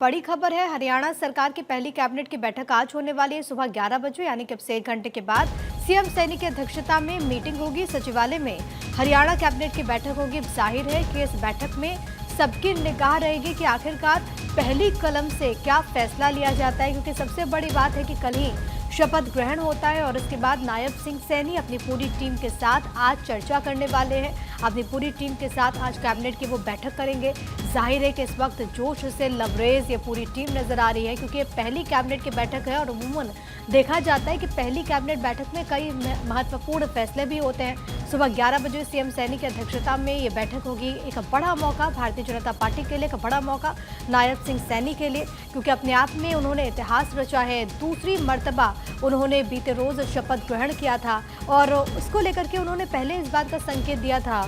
बड़ी खबर है। हरियाणा सरकार की पहली कैबिनेट की बैठक आज होने वाली है सुबह 11 बजे, यानी कि अब से 1 घंटे के बाद सीएम सैनी की अध्यक्षता में मीटिंग होगी। सचिवालय में हरियाणा कैबिनेट की बैठक होगी। जाहिर है कि इस बैठक में सबकी निगाह रहेगी कि आखिरकार पहली कलम से क्या फैसला लिया जाता है, क्योंकि सबसे बड़ी बात है कि कल ही शपथ ग्रहण होता है और इसके बाद नायब सिंह सैनी अपनी पूरी टीम के साथ आज चर्चा करने वाले हैं। अपनी पूरी टीम के साथ आज कैबिनेट की वो बैठक करेंगे। जाहिर है कि इस वक्त जोश से लबरेज ये पूरी टीम नजर आ रही है, क्योंकि ये पहली कैबिनेट की बैठक है और अमूमन देखा जाता है कि पहली कैबिनेट बैठक में कई महत्वपूर्ण फैसले भी होते हैं। सुबह 11 बजे सीएम सैनी की अध्यक्षता में ये बैठक होगी। एक बड़ा मौका भारतीय जनता पार्टी के लिए, एक बड़ा मौका नायब सिंह सैनी के लिए, क्योंकि अपने आप में उन्होंने इतिहास रचा है। दूसरी मर्तबा उन्होंने बीते रोज शपथ ग्रहण किया था और उसको लेकर के उन्होंने पहले इस बात का संकेत दिया था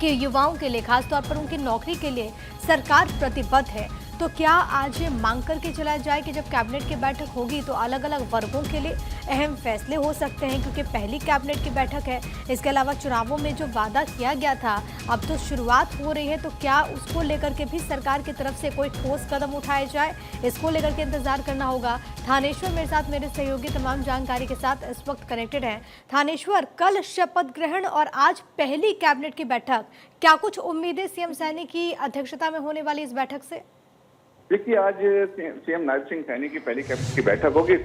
कि युवाओं के लिए, खासतौर पर उनकी नौकरी के लिए सरकार प्रतिबद्ध है। तो क्या आज ये मांग करके चला जाए कि जब कैबिनेट की बैठक होगी तो अलग अलग वर्गों के लिए अहम फैसले हो सकते हैं, क्योंकि पहली कैबिनेट की बैठक है। इसके अलावा चुनावों में जो वादा किया गया था, अब तो शुरुआत हो रही है, तो क्या उसको लेकर के भी सरकार की तरफ से कोई ठोस कदम उठाए जाए, इसको लेकर के इंतजार करना होगा। थानेश्वर मेरे साथ, मेरे सहयोगी तमाम जानकारी के साथ इस वक्त कनेक्टेड हैं। थानेश्वर, कल शपथ ग्रहण और आज पहली कैबिनेट की बैठक, क्या कुछ उम्मीदें सीएम सैनी की अध्यक्षता में होने वाली इस बैठक से? देखिए, आज सीएम नायब सिंह सैनी की पहली कैबिनेट की बैठक होगी।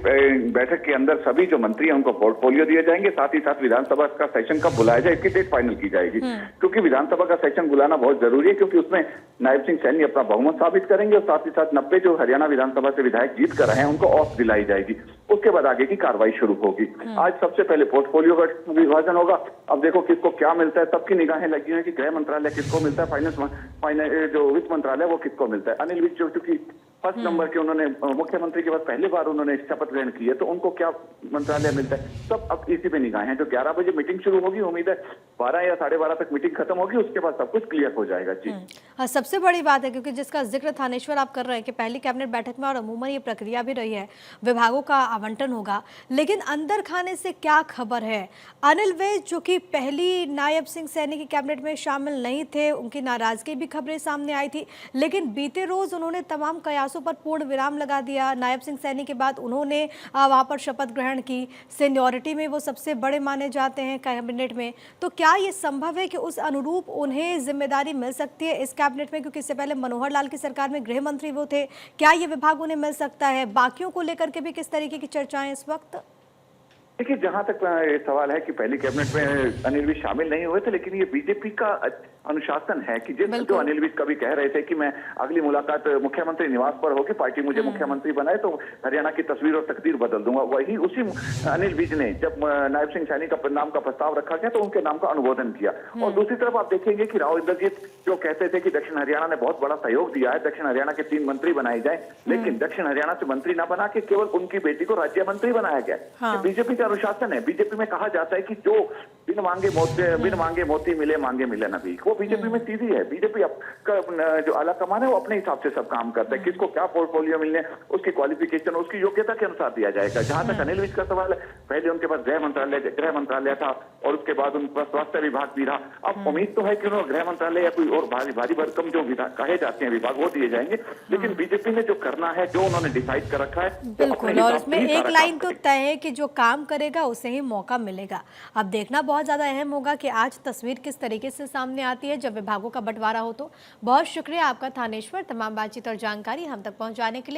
बैठक के अंदर सभी जो मंत्री हैं उनको पोर्टफोलियो दिए जाएंगे। साथ ही साथ विधानसभा का सेशन कब बुलाया जाए इसकी डेट फाइनल की जाएगी, क्योंकि विधानसभा का सेशन बुलाना बहुत जरूरी है, क्योंकि उसमें नायब सिंह सैनी अपना बहुमत साबित करेंगे और साथ ही साथ 90 जो हरियाणा विधानसभा से विधायक जीत कर रहे हैं उनको ऑफ दिलाई जाएगी। उसके बाद आगे की कार्रवाई शुरू होगी। आज सबसे पहले पोर्टफोलियो का विभाजन होगा। अब देखो किसको क्या मिलता है, सबकी निगाहें लगी हैं कि गृह मंत्रालय किसको मिलता है, फाइनेंस जो वित्त मंत्रालय वो किसको मिलता है। अनिल विज जो चूंकि फर्स्ट नंबर के उन्होंने मुख्यमंत्री के बाद पहली बार उन्होंने शपथ ग्रहण की है, तो उनको क्या मंत्रालय मिलता है, सब अब इसी पे निगाहें हैं। जो 11 बजे मीटिंग शुरू होगी, उम्मीद है 12 या 12:30 तक मीटिंग खत्म होगी, उसके बाद सब कुछ क्लियर हो जाएगा। जी हाँ, सबसे बड़ी बात है, क्योंकि जिसका जिक्र थानेश्वर आप कर रहे हैं कि पहली कैबिनेट बैठक में और अमूमन ये प्रक्रिया भी रही है, विभागों का आवंटन होगा, लेकिन अंदर खाने से क्या खबर है? अनिल विज जो कि पहली नायब सिंह सैनी की कैबिनेट में शामिल नहीं थे, उनकी नाराजगी भी खबरें सामने आई थी, लेकिन बीते रोज उन्होंने तमाम कयासों पर पूर्ण विराम लगा दिया। नायब सिंह सैनी के बाद उन्होंने वहां पर शपथ ग्रहण की। सीनियरिटी में वो सबसे बड़े माने जाते हैं कैबिनेट में। तो क्या ये संभव है कि उस अनुरूप उन्हें जिम्मेदारी मिल सकती है इस कैबिनेट में, क्योंकि इससे पहले मनोहर लाल की सरकार में गृह मंत्री वो थे? क्या ये विभाग उन्हें मिल सकता है? बाकियों को लेकर के भी किस तरीके की चर्चाएं इस वक्त? देखिए, जहां तक ये सवाल है कि पहली कैबिनेट में अनिल विज शामिल नहीं हुए थे, लेकिन ये बीजेपी का अनुशासन है कि जो अनिल विज कभी कह रहे थे कि मैं अगली मुलाकात मुख्यमंत्री निवास पर होगी, पार्टी मुझे मुख्यमंत्री बनाए तो हरियाणा की तस्वीर और तकदीर बदल दूंगा, वही उसी अनिल विज ने जब नायब सिंह सैनी का नाम का प्रस्ताव रखा गया तो उनके नाम का अनुमोदन किया। और दूसरी तरफ आप देखेंगे कि राव इंद्रजीत जो कहते थे कि दक्षिण हरियाणा ने बहुत बड़ा सहयोग दिया है, दक्षिण हरियाणा के 3 मंत्री बनाए जाए, लेकिन दक्षिण हरियाणा से मंत्री न बना के केवल उनकी बेटी को राज्य मंत्री बनाया गया। बीजेपी का अनुशासन है। बीजेपी में कहा जाता है कि जो बिन मांगे मोती मिले, मांगे मिले न भीख। वो बीजेपी में सीधी है। बीजेपी जो आला कमान है वो अपने हिसाब से सब काम करता है। किसको क्या पोर्टफोलियो मिलने, उसकी क्वालिफिकेशन, उसकी योग्यता के अनुसार दिया जाएगा। जहां तक अनिल विज का सवाल है, पहले उनके पास गृह मंत्रालय था और उसके बाद उनके पास स्वास्थ्य विभाग भी रहा। अब उम्मीद तो है कि उन्होंने गृह मंत्रालय या कोई और भारी भरकम जो कहे जाते हैं विभाग वो दिए जाएंगे, लेकिन बीजेपी ने जो करना है, जो उन्होंने डिसाइड कर रखा है, बिल्कुल। और इसमें एक लाइन तो तय है कि जो काम करेगा उसे ही मौका मिलेगा। अब देखना बहुत ज्यादा अहम होगा कि आज तस्वीर किस तरीके से सामने आती है जब विभागों का बंटवारा हो। तो बहुत शुक्रिया आपका थानेश्वर, तमाम बातचीत और जानकारी हम तक पहुंचाने के लिए।